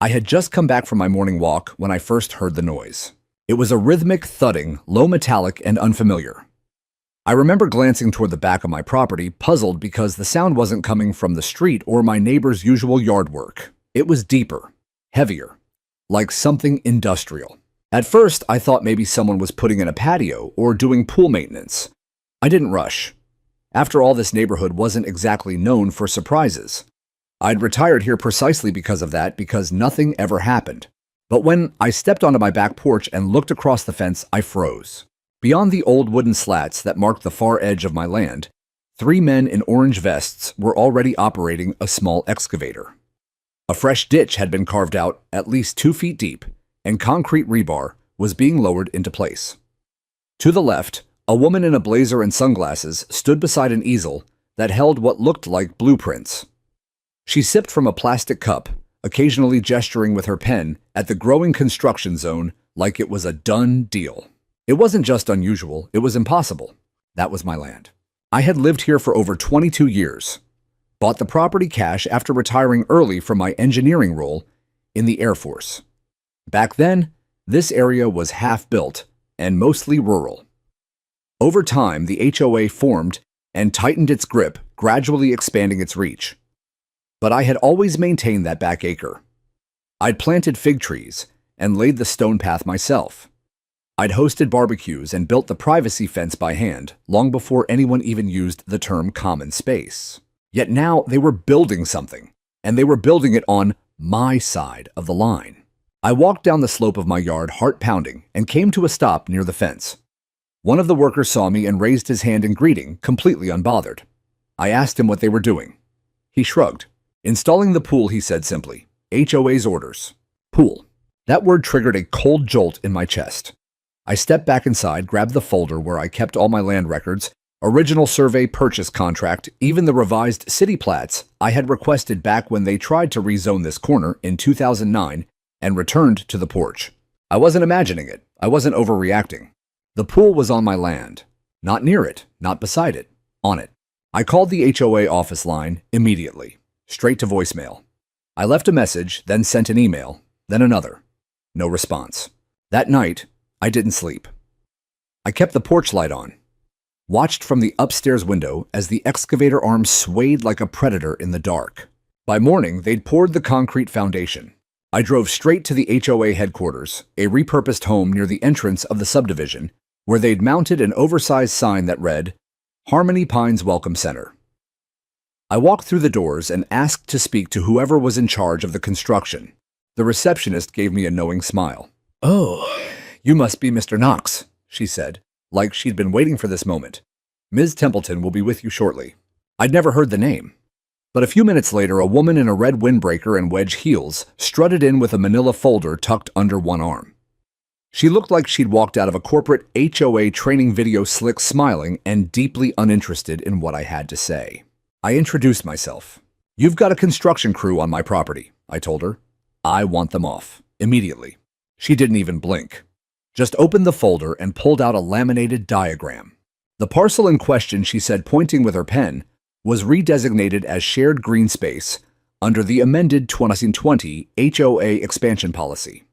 I had just come back from my morning walk when I first heard the noise. It was a rhythmic thudding, low metallic, and unfamiliar. I remember glancing toward the back of my property, puzzled because the sound wasn't coming from the street or my neighbor's usual yard work. It was deeper, heavier, like something industrial. At first, I thought maybe someone was putting in a patio or doing pool maintenance. I didn't rush. After all, this neighborhood wasn't exactly known for surprises. I'd retired here precisely because of that, because nothing ever happened. But when I stepped onto my back porch and looked across the fence, I froze. Beyond the old wooden slats that marked the far edge of my land, 3 men in orange vests were already operating a small excavator. A fresh ditch had been carved out at least 2 feet deep, and concrete rebar was being lowered into place. To the left, a woman in a blazer and sunglasses stood beside an easel that held what looked like blueprints. She sipped from a plastic cup, occasionally gesturing with her pen at the growing construction zone like it was a done deal. It wasn't just unusual, it was impossible. That was my land. I had lived here for over 22 years, bought the property cash after retiring early from my engineering role in the Air Force. Back then, this area was half-built and mostly rural. Over time, the HOA formed and tightened its grip, gradually expanding its reach. But I had always maintained that back acre. I'd planted fig trees and laid the stone path myself. I'd hosted barbecues and built the privacy fence by hand, long before anyone even used the term common space. Yet now they were building something, and they were building it on my side of the line. I walked down the slope of my yard, heart pounding, and came to a stop near the fence. One of the workers saw me and raised his hand in greeting, completely unbothered. I asked him what they were doing. He shrugged. Installing the pool, he said simply. HOA's orders. Pool. That word triggered a cold jolt in my chest. I stepped back inside, grabbed the folder where I kept all my land records, original survey purchase contract, even the revised city plats I had requested back when they tried to rezone this corner in 2009, and returned to the porch. I wasn't imagining it. I wasn't overreacting. The pool was on my land. Not near it, not beside it, on it. I called the HOA office line immediately, straight to voicemail. I left a message, then sent an email, then another. No response. That night, I didn't sleep. I kept the porch light on, watched from the upstairs window as the excavator arm swayed like a predator in the dark. By morning, they'd poured the concrete foundation. I drove straight to the HOA headquarters, a repurposed home near the entrance of the subdivision, where they'd mounted an oversized sign that read, Harmony Pines Welcome Center. I walked through the doors and asked to speak to whoever was in charge of the construction. The receptionist gave me a knowing smile. "Oh, you must be Mr. Knox," she said, like she'd been waiting for this moment. "Ms. Templeton will be with you shortly." I'd never heard the name. But a few minutes later, a woman in a red windbreaker and wedge heels strutted in with a manila folder tucked under one arm. She looked like she'd walked out of a corporate HOA training video, slick, smiling and deeply uninterested in what I had to say. I introduced myself. "You've got a construction crew on my property," I told her. "I want them off, immediately." She didn't even blink. Just opened the folder and pulled out a laminated diagram. The parcel in question, she said, pointing with her pen, was redesignated as shared green space under the amended 2020 HOA expansion policy.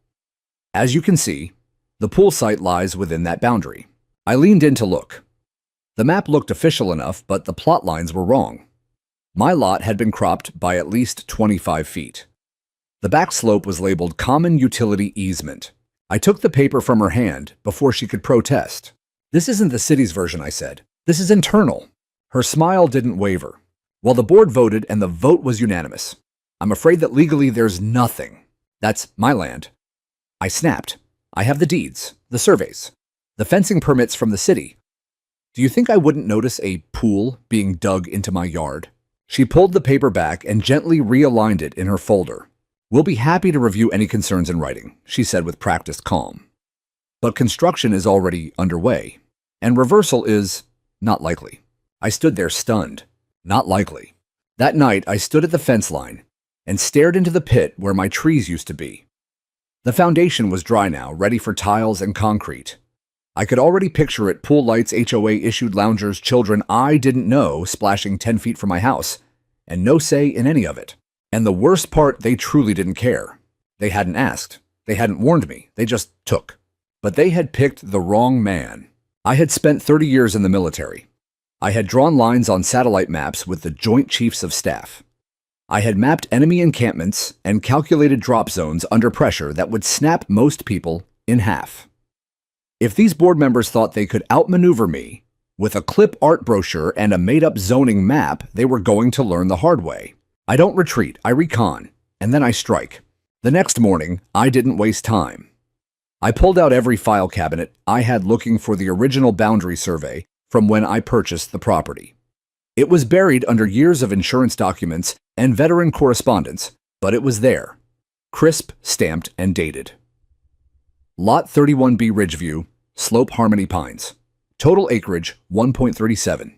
As you can see, the pool site lies within that boundary. I leaned in to look. The map looked official enough, but the plot lines were wrong. My lot had been cropped by at least 25 feet. The back slope was labeled Common Utility Easement. I took the paper from her hand before she could protest. "This isn't the city's version," I said. "This is internal." Her smile didn't waver. Well, the board voted and the vote was unanimous. "I'm afraid that legally there's nothing. That's my land." I snapped. "I have the deeds, the surveys, the fencing permits from the city. Do you think I wouldn't notice a pool being dug into my yard?" She pulled the paper back and gently realigned it in her folder. "We'll be happy to review any concerns in writing," she said with practiced calm. "But construction is already underway, and reversal is not likely." I stood there stunned. Not likely. That night, I stood at the fence line and stared into the pit where my trees used to be. The foundation was dry now, ready for tiles and concrete. I could already picture it, pool lights, HOA-issued loungers, children I didn't know splashing 10 feet from my house, and no say in any of it. And the worst part, they truly didn't care. They hadn't asked. They hadn't warned me. They just took. But they had picked the wrong man. I had spent 30 years in the military. I had drawn lines on satellite maps with the Joint Chiefs of Staff. I had mapped enemy encampments and calculated drop zones under pressure that would snap most people in half. If these board members thought they could outmaneuver me with a clip art brochure and a made-up zoning map, they were going to learn the hard way. I don't retreat, I recon, and then I strike. The next morning, I didn't waste time. I pulled out every file cabinet I had looking for the original boundary survey from when I purchased the property. It was buried under years of insurance documents and veteran correspondence, but it was there, crisp, stamped, and dated. Lot 31B Ridgeview, Slope Harmony Pines. Total acreage 1.37.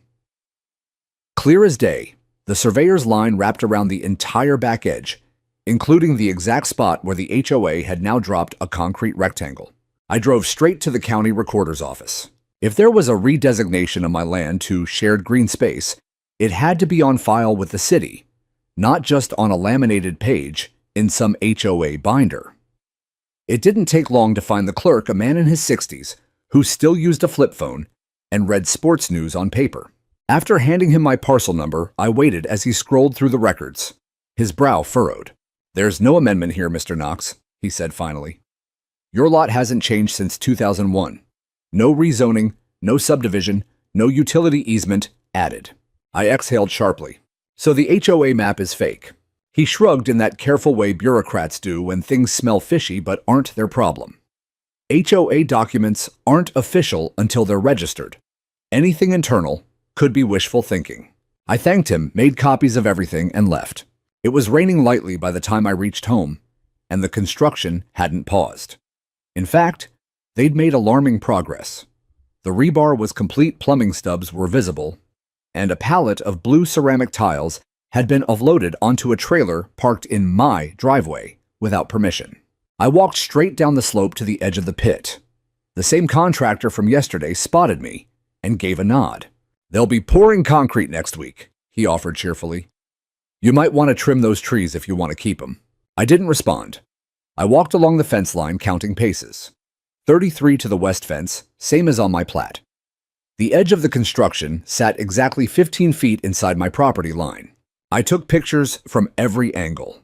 Clear as day, the surveyor's line wrapped around the entire back edge, including the exact spot where the HOA had now dropped a concrete rectangle. I drove straight to the county recorder's office. If there was a redesignation of my land to shared green space, it had to be on file with the city, not just on a laminated page in some HOA binder. It didn't take long to find the clerk, a man in his 60s, who still used a flip phone and read sports news on paper. After handing him my parcel number, I waited as he scrolled through the records. His brow furrowed. "There's no amendment here, Mr. Knox," he said finally. "Your lot hasn't changed since 2001. No rezoning, no subdivision, no utility easement added." I exhaled sharply. So the HOA map is fake. He shrugged in that careful way bureaucrats do when things smell fishy but aren't their problem. HOA documents aren't official until they're registered. Anything internal could be wishful thinking. I thanked him, made copies of everything, and left. It was raining lightly by the time I reached home, and the construction hadn't paused. In fact, they'd made alarming progress. The rebar was complete, plumbing stubs were visible, and a pallet of blue ceramic tiles had been offloaded onto a trailer parked in my driveway without permission. I walked straight down the slope to the edge of the pit. The same contractor from yesterday spotted me and gave a nod. "They'll be pouring concrete next week," he offered cheerfully. "You might want to trim those trees if you want to keep them." I didn't respond. I walked along the fence line counting paces. 33 to the west fence, same as on my plat. The edge of the construction sat exactly 15 feet inside my property line. I took pictures from every angle.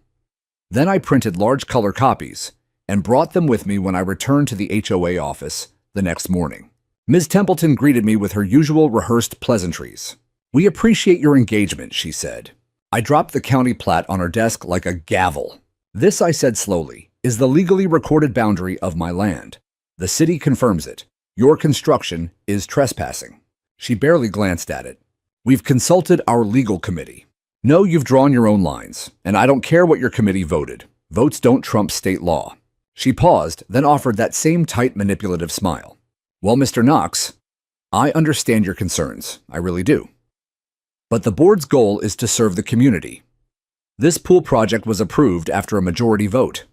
Then I printed large color copies and brought them with me when I returned to the HOA office the next morning. Ms. Templeton greeted me with her usual rehearsed pleasantries. "We appreciate your engagement," she said. I dropped the county plat on her desk like a gavel. "This," I said slowly, "is the legally recorded boundary of my land. The city confirms it. Your construction is trespassing." She barely glanced at it. "We've consulted our legal committee. No, you've drawn your own lines, and I don't care what your committee voted. Votes don't trump state law." She paused, then offered that same tight, manipulative smile. "Well, Mr. Knox, I understand your concerns. I really do. But the board's goal is to serve the community. This pool project was approved after a majority vote.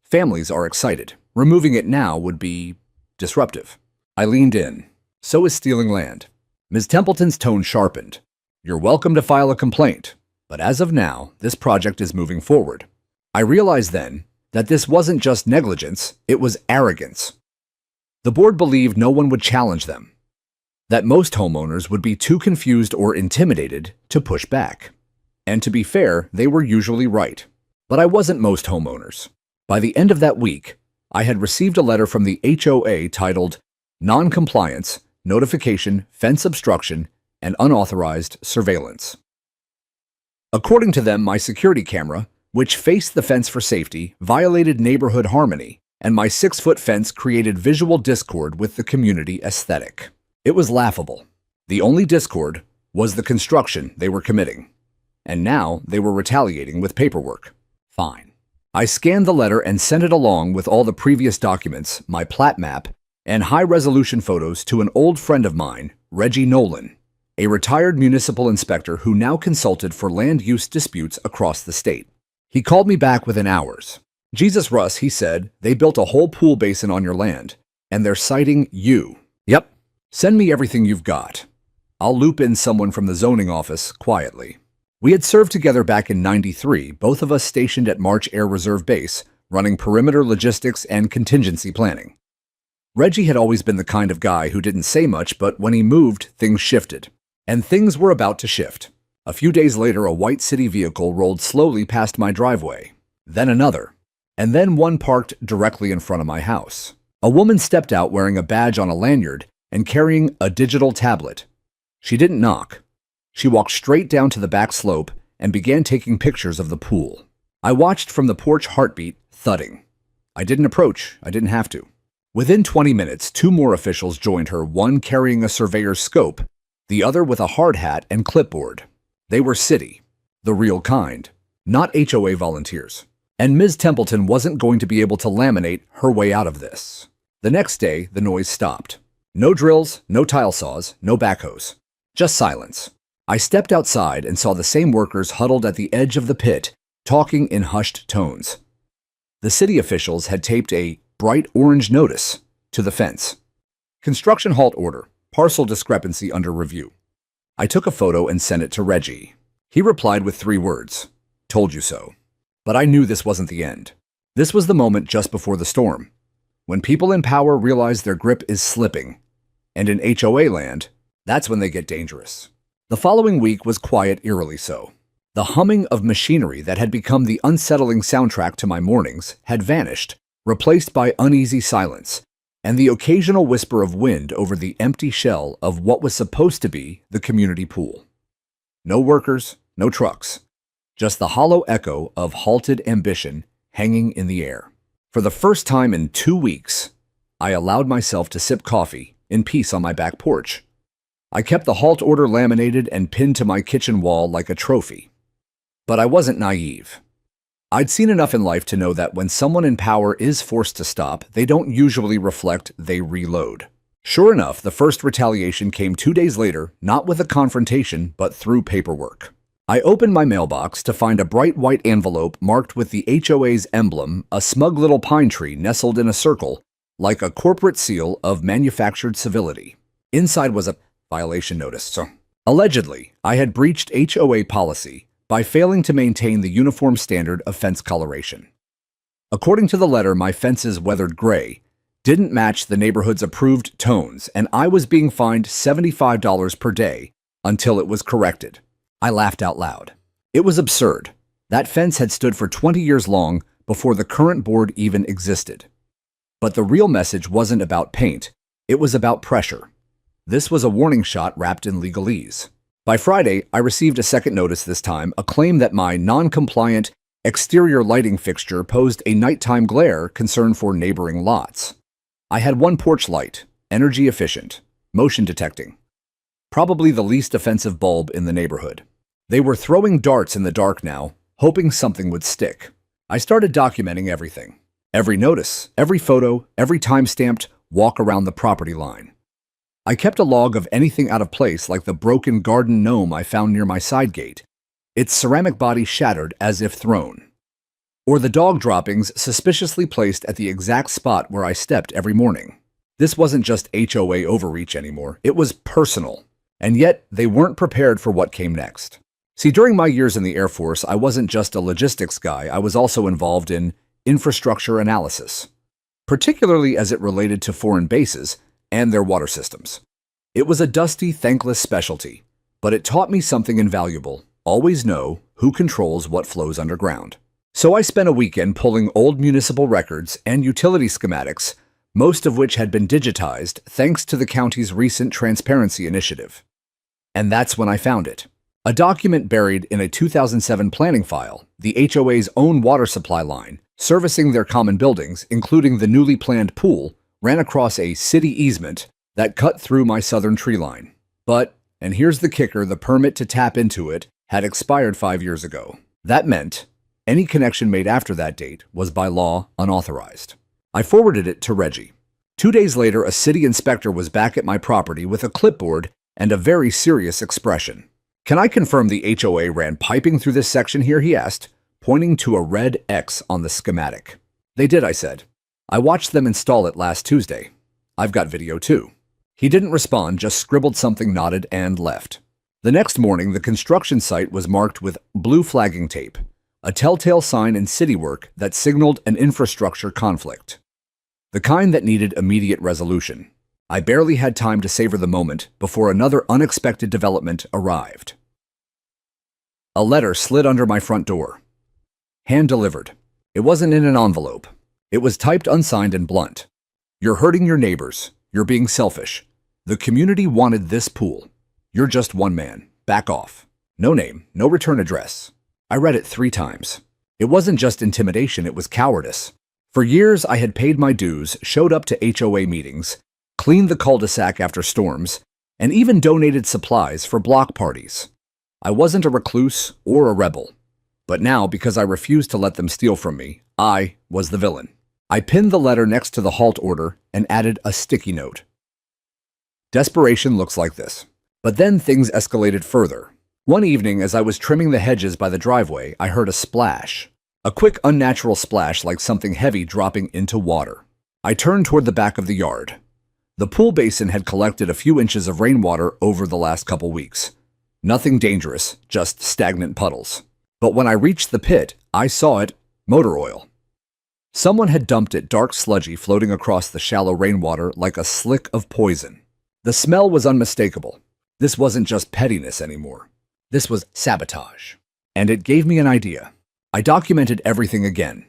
Families are excited. Removing it now would be disruptive." I leaned in. "So is stealing land." Ms. Templeton's tone sharpened. "You're welcome to file a complaint, but as of now, this project is moving forward." I realized then that this wasn't just negligence, it was arrogance. The board believed no one would challenge them, that most homeowners would be too confused or intimidated to push back. And to be fair, they were usually right. But I wasn't most homeowners. By the end of that week, I had received a letter from the HOA titled "Non-Compliance, Notification, Fence Obstruction, and Unauthorized Surveillance." According to them, my security camera, which faced the fence for safety, violated neighborhood harmony, and my 6-foot fence created visual discord with the community aesthetic. It was laughable. The only discord was the construction they were committing. And now they were retaliating with paperwork. Fine. I scanned the letter and sent it along with all the previous documents, my plat map, and high-resolution photos to an old friend of mine, Reggie Nolan, a retired municipal inspector who now consulted for land use disputes across the state. He called me back within hours. "Jesus, Russ," he said, "they built a whole pool basin on your land, and they're citing you." "Yep. Send me everything you've got. I'll loop in someone from the zoning office quietly." We had served together back in '93, both of us stationed at March Air Reserve Base, running perimeter logistics and contingency planning. Reggie had always been the kind of guy who didn't say much, but when he moved, things shifted. And things were about to shift. A few days later, a white city vehicle rolled slowly past my driveway. Then another. And then one parked directly in front of my house. A woman stepped out wearing a badge on a lanyard and carrying a digital tablet. She didn't knock. She walked straight down to the back slope and began taking pictures of the pool. I watched from the porch, heartbeat thudding. I didn't approach. I didn't have to. Within 20 minutes, 2 more officials joined her, one carrying a surveyor's scope, the other with a hard hat and clipboard. They were city, the real kind, not HOA volunteers. And Ms. Templeton wasn't going to be able to laminate her way out of this. The next day, the noise stopped. No drills, no tile saws, no backhoes. Just silence. I stepped outside and saw the same workers huddled at the edge of the pit, talking in hushed tones. The city officials had taped a bright orange notice to the fence. Construction halt order, parcel discrepancy under review. I took a photo and sent it to Reggie. He replied with 3 words, "Told you so." But I knew this wasn't the end. This was the moment just before the storm, when people in power realize their grip is slipping. And in HOA land, that's when they get dangerous. The following week was quiet, eerily so. The humming of machinery that had become the unsettling soundtrack to my mornings had vanished, replaced by uneasy silence, and the occasional whisper of wind over the empty shell of what was supposed to be the community pool. No workers, no trucks. Just the hollow echo of halted ambition hanging in the air. For the first time in 2 weeks, I allowed myself to sip coffee in peace on my back porch. I kept the halt order laminated and pinned to my kitchen wall like a trophy. But I wasn't naive. I'd seen enough in life to know that when someone in power is forced to stop, they don't usually reflect, they reload. Sure enough, the first retaliation came 2 days later, not with a confrontation, but through paperwork. I opened my mailbox to find a bright white envelope marked with the HOA's emblem, a smug little pine tree nestled in a circle, like a corporate seal of manufactured civility. Inside was a violation notice. Allegedly, I had breached HOA policy by failing to maintain the uniform standard of fence coloration. According to the letter, my fence's weathered gray didn't match the neighborhood's approved tones, and I was being fined $75 per day until it was corrected. I laughed out loud. It was absurd. That fence had stood for 20 years long before the current board even existed. But the real message wasn't about paint. It was about pressure. This was a warning shot wrapped in legalese. By Friday, I received a second notice this time, a claim that my non-compliant exterior lighting fixture posed a nighttime glare concern for neighboring lots. I had one porch light, energy efficient, motion detecting. Probably the least offensive bulb in the neighborhood. They were throwing darts in the dark now, hoping something would stick. I started documenting everything. Every notice, every photo, every time-stamped walk around the property line. I kept a log of anything out of place, like the broken garden gnome I found near my side gate, its ceramic body shattered as if thrown. Or the dog droppings suspiciously placed at the exact spot where I stepped every morning. This wasn't just HOA overreach anymore, it was personal. And yet, they weren't prepared for what came next. See, during my years in the Air Force, I wasn't just a logistics guy, I was also involved in infrastructure analysis, particularly as it related to foreign bases and their water systems. It was a dusty, thankless specialty, but it taught me something invaluable. Always know who controls what flows underground. So I spent a weekend pulling old municipal records and utility schematics, most of which had been digitized thanks to the county's recent transparency initiative. And that's when I found it. A document buried in a 2007 planning file, the HOA's own water supply line, servicing their common buildings, including the newly planned pool, ran across a city easement that cut through my southern tree line. But, and here's the kicker, the permit to tap into it had expired 5 years ago. That meant any connection made after that date was by law unauthorized. I forwarded it to Reggie. 2 days later, a city inspector was back at my property with a clipboard and a very serious expression. "Can I confirm the HOA ran piping through this section here?" he asked, pointing to a red X on the schematic. "They did," I said. "I watched them install it last Tuesday. I've got video too." He didn't respond, just scribbled something, nodded, and left. The next morning, the construction site was marked with blue flagging tape, a telltale sign in city work that signaled an infrastructure conflict. The kind that needed immediate resolution. I barely had time to savor the moment before another unexpected development arrived. A letter slid under my front door. Hand-delivered. It wasn't in an envelope. It was typed unsigned and blunt. You're hurting your neighbors. You're being selfish. The community wanted this pool. You're just one man. Back off. No name, no return address. I read it 3 times. It wasn't just intimidation, it was cowardice. For years, I had paid my dues, showed up to HOA meetings, cleaned the cul-de-sac after storms, and even donated supplies for block parties. I wasn't a recluse or a rebel. But now, because I refused to let them steal from me, I was the villain. I pinned the letter next to the halt order and added a sticky note. Desperation looks like this. But then things escalated further. One evening, as I was trimming the hedges by the driveway, I heard a splash. A quick, unnatural splash like something heavy dropping into water. I turned toward the back of the yard. The pool basin had collected a few inches of rainwater over the last couple weeks. Nothing dangerous, just stagnant puddles. But when I reached the pit, I saw it, motor oil. Someone had dumped it dark sludgy floating across the shallow rainwater like a slick of poison. The smell was unmistakable. This wasn't just pettiness anymore. This was sabotage. And it gave me an idea. I documented everything again.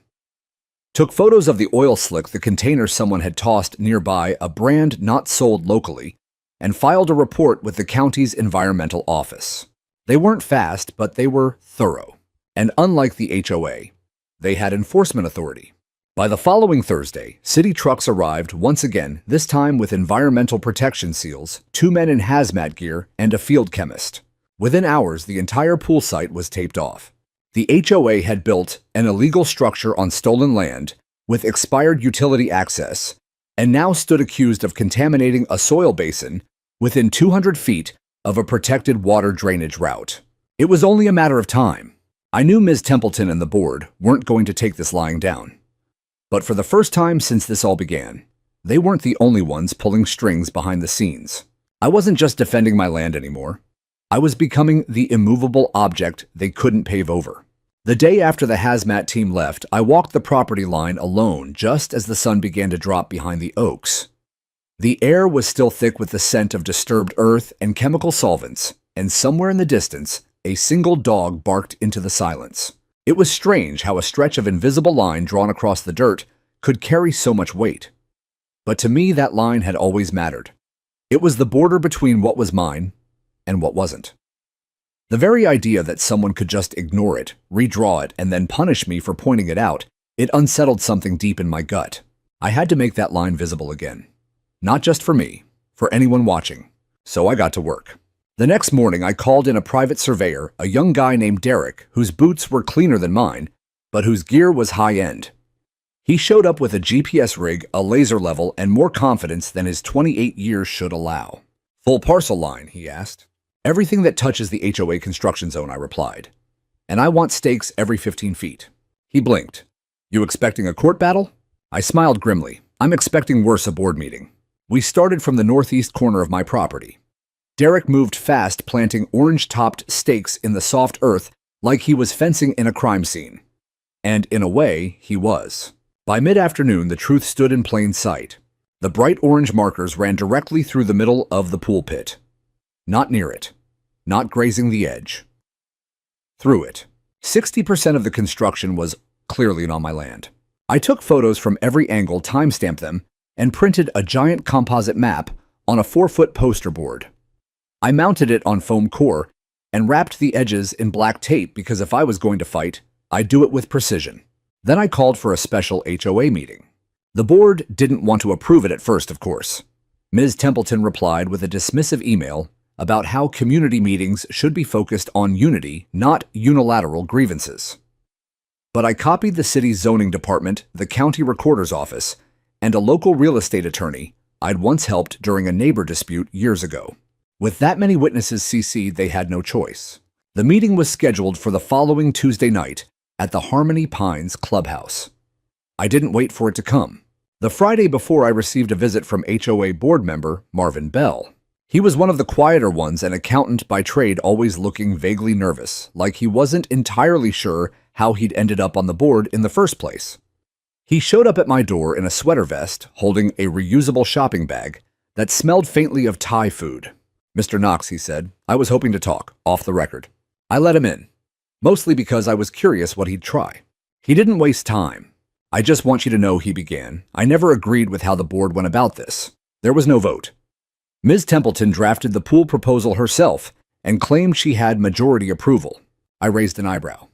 Took photos of the oil slick the container someone had tossed nearby, a brand not sold locally, and filed a report with the county's environmental office. They weren't fast, but they were thorough. And unlike the HOA, they had enforcement authority. By the following Thursday, city trucks arrived once again, this time with environmental protection seals, 2 men in hazmat gear, and a field chemist. Within hours, the entire pool site was taped off. The HOA had built an illegal structure on stolen land with expired utility access and now stood accused of contaminating a soil basin within 200 feet of a protected water drainage route. It was only a matter of time. I knew Ms. Templeton and the board weren't going to take this lying down. But for the first time since this all began, they weren't the only ones pulling strings behind the scenes. I wasn't just defending my land anymore. I was becoming the immovable object they couldn't pave over. The day after the hazmat team left, I walked the property line alone just as the sun began to drop behind the oaks. The air was still thick with the scent of disturbed earth and chemical solvents, and somewhere in the distance, a single dog barked into the silence. It was strange how a stretch of invisible line drawn across the dirt could carry so much weight. But to me, that line had always mattered. It was the border between what was mine and what wasn't. The very idea that someone could just ignore it, redraw it, and then punish me for pointing it out, it unsettled something deep in my gut. I had to make that line visible again. Not just for me, for anyone watching. So I got to work. The next morning, I called in a private surveyor, a young guy named Derek, whose boots were cleaner than mine, but whose gear was high-end. He showed up with a GPS rig, a laser level, and more confidence than his 28 years should allow. "Full parcel line?" he asked. "Everything that touches the HOA construction zone," I replied. "And I want stakes every 15 feet. He blinked. "You expecting a court battle?" I smiled grimly. "I'm expecting worse, a board meeting." We started from the northeast corner of my property. Derek moved fast, planting orange-topped stakes in the soft earth like he was fencing in a crime scene. And in a way, he was. By mid-afternoon, the truth stood in plain sight. The bright orange markers ran directly through the middle of the pool pit. Not near it. Not grazing the edge. Through it. 60% of the construction was clearly on my land. I took photos from every angle, timestamped them, and printed a giant composite map on a 4-foot poster board. I mounted it on foam core and wrapped the edges in black tape because if I was going to fight, I'd do it with precision. Then I called for a special HOA meeting. The board didn't want to approve it at first, of course. Ms. Templeton replied with a dismissive email about how community meetings should be focused on unity, not unilateral grievances. But I copied the city's zoning department, the county recorder's office, and a local real estate attorney I'd once helped during a neighbor dispute years ago. With that many witnesses CC'd, they had no choice. The meeting was scheduled for the following Tuesday night at the Harmony Pines Clubhouse. I didn't wait for it to come. The Friday before, I received a visit from HOA board member Marvin Bell. He was one of the quieter ones, an accountant by trade, always looking vaguely nervous, like he wasn't entirely sure how he'd ended up on the board in the first place. He showed up at my door in a sweater vest, holding a reusable shopping bag that smelled faintly of Thai food. "Mr. Knox," he said, "I was hoping to talk, off the record." I let him in, mostly because I was curious what he'd try. He didn't waste time. "I just want you to know," he began, "I never agreed with how the board went about this. There was no vote. Ms. Templeton drafted the pool proposal herself and claimed she had majority approval." I raised an eyebrow.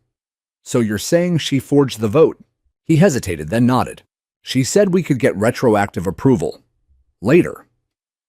"So you're saying she forged the vote?" He hesitated, then nodded. "She said we could get retroactive approval later.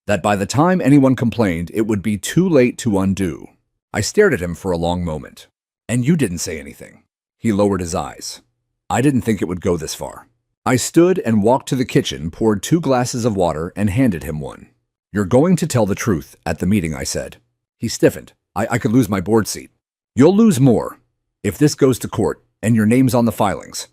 That by the time anyone complained, it would be too late to undo." I stared at him for a long moment. "And you didn't say anything?" He lowered his eyes. "I didn't think it would go this far." I stood and walked to the kitchen, poured 2 glasses of water, and handed him one. "You're going to tell the truth at the meeting," I said. He stiffened. I could lose my board seat." "You'll lose more if this goes to court and your name's on the filings.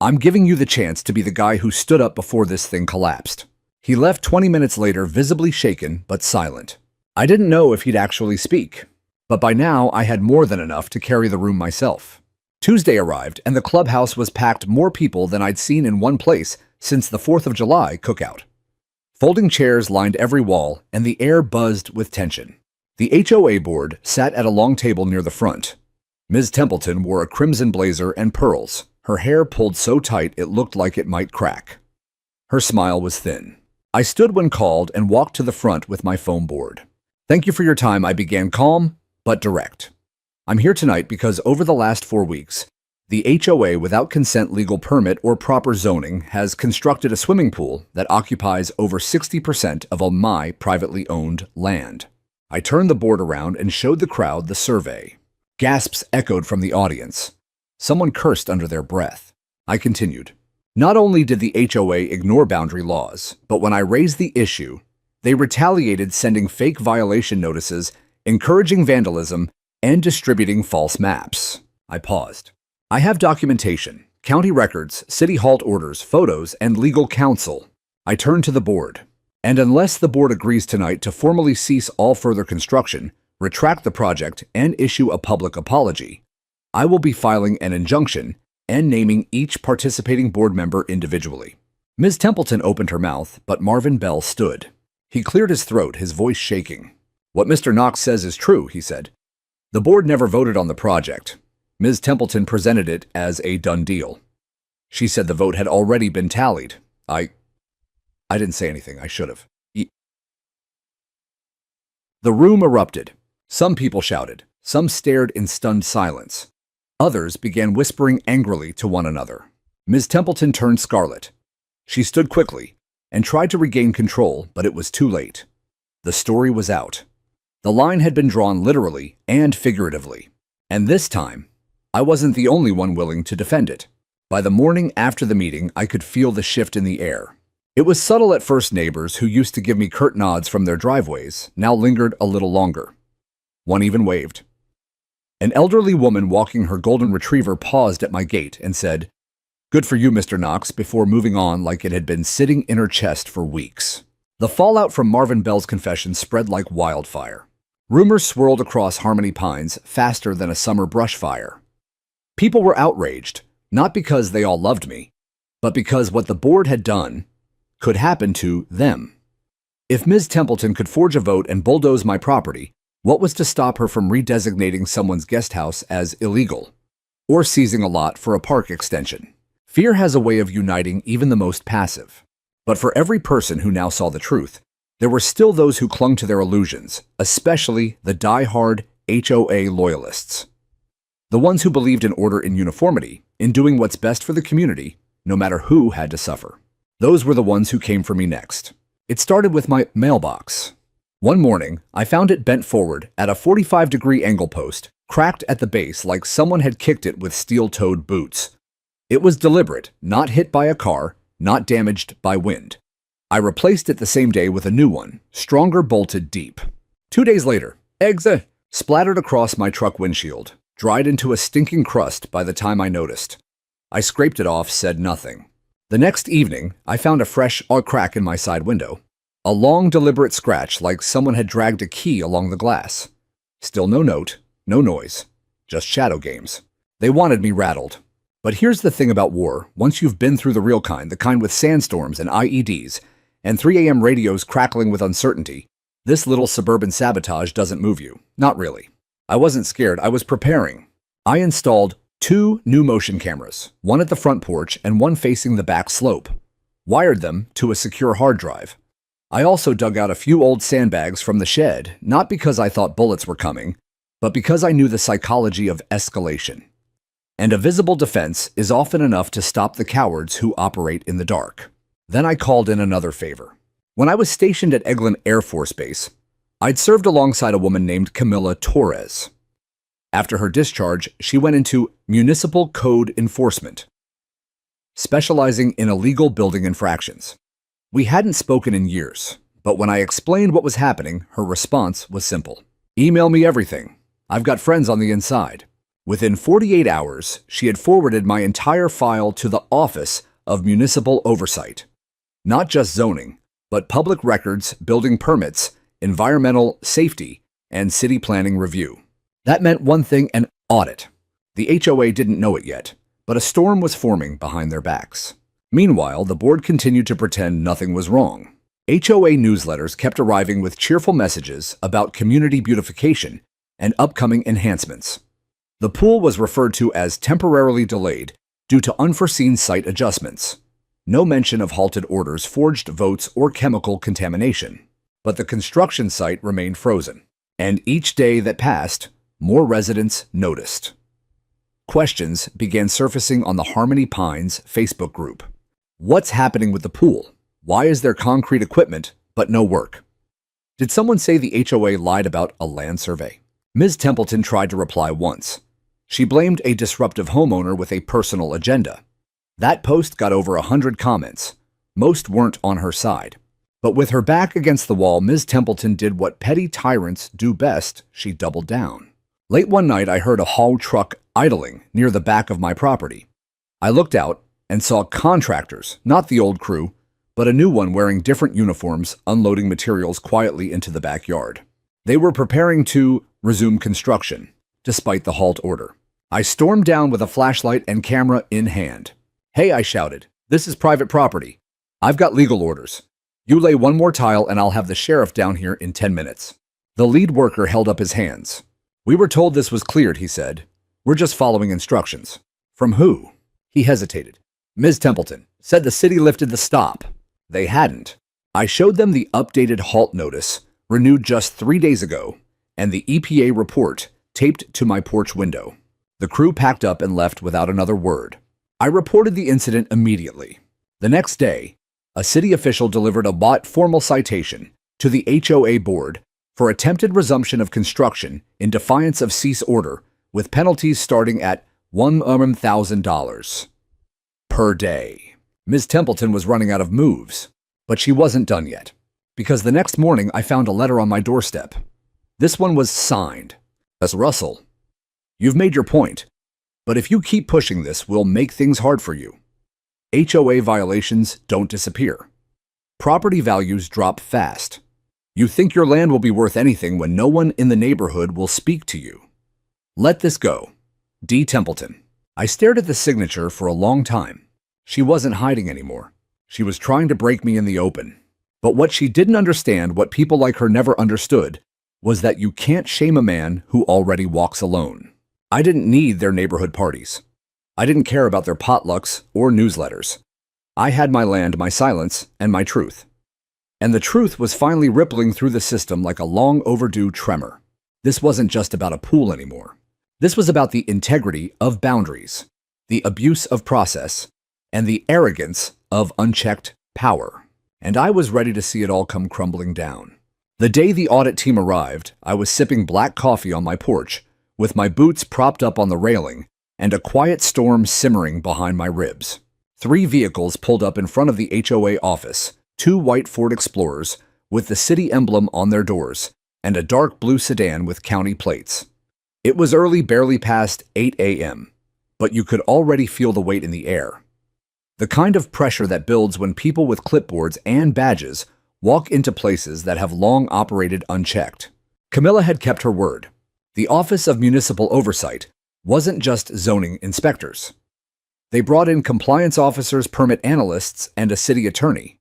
I'm giving you the chance to be the guy who stood up before this thing collapsed." He left 20 minutes later, visibly shaken but silent. I didn't know if he'd actually speak, but by now I had more than enough to carry the room myself. Tuesday arrived, and the clubhouse was packed more people than I'd seen in one place since the 4th of July cookout. Folding chairs lined every wall, and the air buzzed with tension. The HOA board sat at a long table near the front. Ms. Templeton wore a crimson blazer and pearls, her hair pulled so tight it looked like it might crack. Her smile was thin. I stood when called and walked to the front with my foam board. "Thank you for your time," I began, calm but direct. "I'm here tonight because over the last 4 weeks, the HOA, without consent, legal permit, or proper zoning, has constructed a swimming pool that occupies over 60% of all my privately owned land." I turned the board around and showed the crowd the survey. Gasps echoed from the audience. Someone cursed under their breath. I continued. "Not only did the HOA ignore boundary laws, but when I raised the issue, they retaliated, sending fake violation notices, encouraging vandalism, and distributing false maps." I paused. "I have documentation, county records, city halt orders, photos, and legal counsel." I turned to the board. "And unless the board agrees tonight to formally cease all further construction, retract the project, and issue a public apology, I will be filing an injunction and naming each participating board member individually." Ms. Templeton opened her mouth, but Marvin Bell stood. He cleared his throat, his voice shaking. "What Mr. Knox says is true," he said. "The board never voted on the project. Ms. Templeton presented it as a done deal. She said the vote had already been tallied. I didn't say anything. I should have." The room erupted. Some people shouted. Some stared in stunned silence. Others began whispering angrily to one another. Ms. Templeton turned scarlet. She stood quickly and tried to regain control, but it was too late. The story was out. The line had been drawn literally and figuratively. And this time, I wasn't the only one willing to defend it. By the morning after the meeting, I could feel the shift in the air. It was subtle at first. Neighbors who used to give me curt nods from their driveways now lingered a little longer. One even waved. An elderly woman walking her golden retriever paused at my gate and said, "Good for you, Mr. Knox," before moving on like it had been sitting in her chest for weeks. The fallout from Marvin Bell's confession spread like wildfire. Rumors swirled across Harmony Pines faster than a summer brush fire. People were outraged, not because they all loved me, but because what the board had done could happen to them. If Ms. Templeton could forge a vote and bulldoze my property, what was to stop her from redesignating someone's guest house as illegal or seizing a lot for a park extension? Fear has a way of uniting even the most passive. But for every person who now saw the truth, there were still those who clung to their illusions, especially the die-hard HOA loyalists. The ones who believed in order and uniformity, in doing what's best for the community, no matter who had to suffer. Those were the ones who came for me next. It started with my mailbox. One morning, I found it bent forward at a 45-degree angle post, cracked at the base like someone had kicked it with steel-toed boots. It was deliberate, not hit by a car, not damaged by wind. I replaced it the same day with a new one, stronger, bolted deep. 2 days later, eggs splattered across my truck windshield, dried into a stinking crust by the time I noticed. I scraped it off, said nothing. The next evening, I found a fresh crack in my side window. A long, deliberate scratch like someone had dragged a key along the glass. Still no note, no noise, just shadow games. They wanted me rattled. But here's the thing about war. Once you've been through the real kind, the kind with sandstorms and IEDs, and 3 a.m. radios crackling with uncertainty, this little suburban sabotage doesn't move you. Not really. I wasn't scared, I was preparing. I installed 2 new motion cameras, one at the front porch and one facing the back slope. Wired them to a secure hard drive. I also dug out a few old sandbags from the shed, not because I thought bullets were coming, but because I knew the psychology of escalation. And a visible defense is often enough to stop the cowards who operate in the dark. Then I called in another favor. When I was stationed at Eglin Air Force Base, I'd served alongside a woman named Camilla Torres. After her discharge, she went into municipal code enforcement, specializing in illegal building infractions. We hadn't spoken in years, but when I explained what was happening, her response was simple. Email me everything. I've got friends on the inside. Within 48 hours, she had forwarded my entire file to the Office of Municipal Oversight. Not just zoning, but public records, building permits, environmental safety, and city planning review. That meant one thing, an audit. The HOA didn't know it yet, but a storm was forming behind their backs. Meanwhile, the board continued to pretend nothing was wrong. HOA newsletters kept arriving with cheerful messages about community beautification and upcoming enhancements. The pool was referred to as temporarily delayed due to unforeseen site adjustments. No mention of halted orders, forged votes, or chemical contamination. But the construction site remained frozen. And each day that passed, more residents noticed. Questions began surfacing on the Harmony Pines Facebook group. What's happening with the pool? Why is there concrete equipment but no work? Did someone say the HOA lied about a land survey? Ms. Templeton tried to reply once. She blamed a disruptive homeowner with a personal agenda. That post got over 100 comments. Most weren't on her side. But with her back against the wall, Ms. Templeton did what petty tyrants do best. She doubled down. Late one night, I heard a haul truck idling near the back of my property. I looked out and saw contractors, not the old crew, but a new one wearing different uniforms, unloading materials quietly into the backyard. They were preparing to resume construction, despite the halt order. I stormed down with a flashlight and camera in hand. Hey, I shouted, this is private property. I've got legal orders. You lay one more tile and I'll have the sheriff down here in 10 minutes. The lead worker held up his hands. We were told this was cleared, he said. We're just following instructions. From who? He hesitated. Ms. Templeton said the city lifted the stop. They hadn't. I showed them the updated halt notice, renewed just 3 days ago, and the EPA report taped to my porch window. The crew packed up and left without another word. I reported the incident immediately. The next day, a city official delivered a formal citation to the HOA board for attempted resumption of construction in defiance of cease order, with penalties starting at $1,000 per day. Ms. Templeton was running out of moves, but she wasn't done yet, because the next morning I found a letter on my doorstep. This one was signed. As Russell, you've made your point, but if you keep pushing this, we'll make things hard for you. HOA violations don't disappear. Property values drop fast. You think your land will be worth anything when no one in the neighborhood will speak to you. Let this go. D. Templeton. I stared at the signature for a long time. She wasn't hiding anymore. She was trying to break me in the open. But what she didn't understand, what people like her never understood, was that you can't shame a man who already walks alone. I didn't need their neighborhood parties. I didn't care about their potlucks or newsletters. I had my land, my silence, and my truth. And the truth was finally rippling through the system like a long overdue tremor. This wasn't just about a pool anymore. This was about the integrity of boundaries, the abuse of process, and the arrogance of unchecked power. And I was ready to see it all come crumbling down. The day the audit team arrived, I was sipping black coffee on my porch, with my boots propped up on the railing, and a quiet storm simmering behind my ribs. 3 vehicles pulled up in front of the HOA office, 2 white Ford Explorers with the city emblem on their doors, and a dark blue sedan with county plates. It was early, barely past 8 a.m., but you could already feel the weight in the air. The kind of pressure that builds when people with clipboards and badges walk into places that have long operated unchecked. Camilla had kept her word. The Office of Municipal Oversight wasn't just zoning inspectors. They brought in compliance officers, permit analysts, and a city attorney.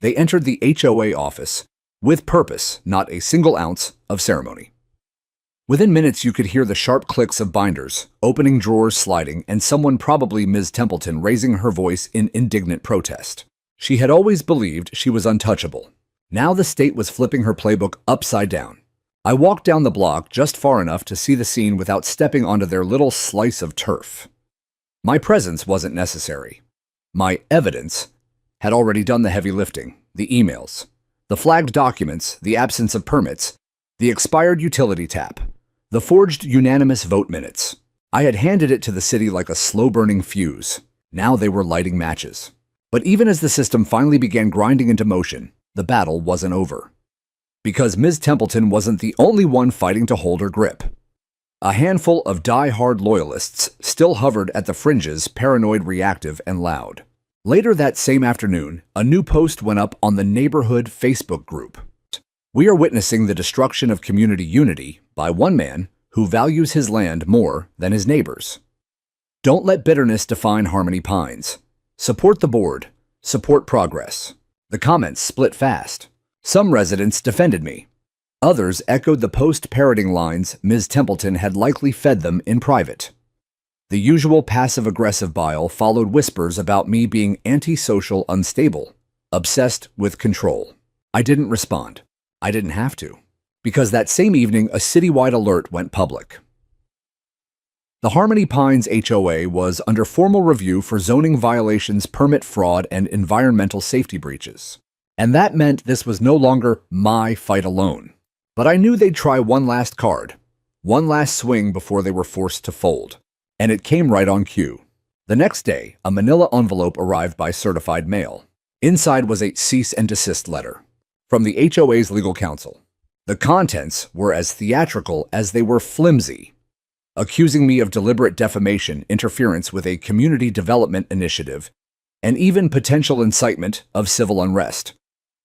They entered the HOA office with purpose, not a single ounce of ceremony. Within minutes, you could hear the sharp clicks of binders, opening drawers sliding, and someone, probably Ms. Templeton, raising her voice in indignant protest. She had always believed she was untouchable. Now the state was flipping her playbook upside down. I walked down the block just far enough to see the scene without stepping onto their little slice of turf. My presence wasn't necessary. My evidence had already done the heavy lifting: the emails, the flagged documents, the absence of permits, the expired utility tap, the forged unanimous vote minutes. I had handed it to the city like a slow-burning fuse. Now they were lighting matches. But even as the system finally began grinding into motion, the battle wasn't over. Because Ms. Templeton wasn't the only one fighting to hold her grip. A handful of die-hard loyalists still hovered at the fringes, paranoid, reactive, and loud. Later that same afternoon, a new post went up on the neighborhood Facebook group. We are witnessing the destruction of community unity by one man who values his land more than his neighbors. Don't let bitterness define Harmony Pines. Support the board. Support progress. The comments split fast. Some residents defended me. Others echoed the post, parroting lines Ms. Templeton had likely fed them in private. The usual passive-aggressive bile followed whispers about me being antisocial, unstable, obsessed with control. I didn't respond. I didn't have to, because that same evening a citywide alert went public. The Harmony Pines HOA was under formal review for zoning violations, permit fraud, and environmental safety breaches. And that meant this was no longer my fight alone. But I knew they'd try one last card, one last swing before they were forced to fold. And it came right on cue. The next day, a manila envelope arrived by certified mail. Inside was a cease and desist letter from the HOA's legal counsel. The contents were as theatrical as they were flimsy, accusing me of deliberate defamation, interference with a community development initiative, and even potential incitement of civil unrest.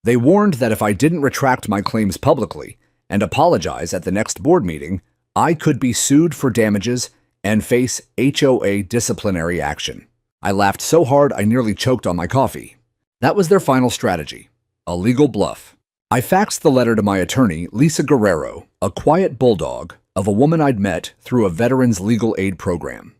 They warned that if I didn't retract my claims publicly and apologize at the next board meeting, I could be sued for damages and face HOA disciplinary action. I laughed so hard I nearly choked on my coffee. That was their final strategy, a legal bluff. I faxed the letter to my attorney, Lisa Guerrero, a quiet bulldog of a woman I'd met through a veterans legal aid program.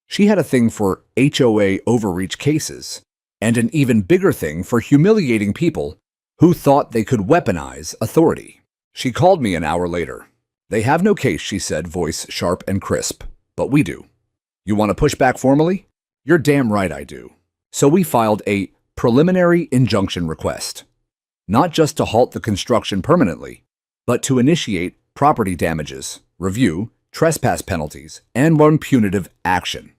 She had a thing for HOA overreach cases, and an even bigger thing for humiliating people who thought they could weaponize authority. She called me an hour later. "They have no case," she said, voice sharp and crisp, "but we do. You want to push back formally?" "You're damn right I do." So we filed a preliminary injunction request, not just to halt the construction permanently, but to initiate property damages, review trespass penalties, and one punitive action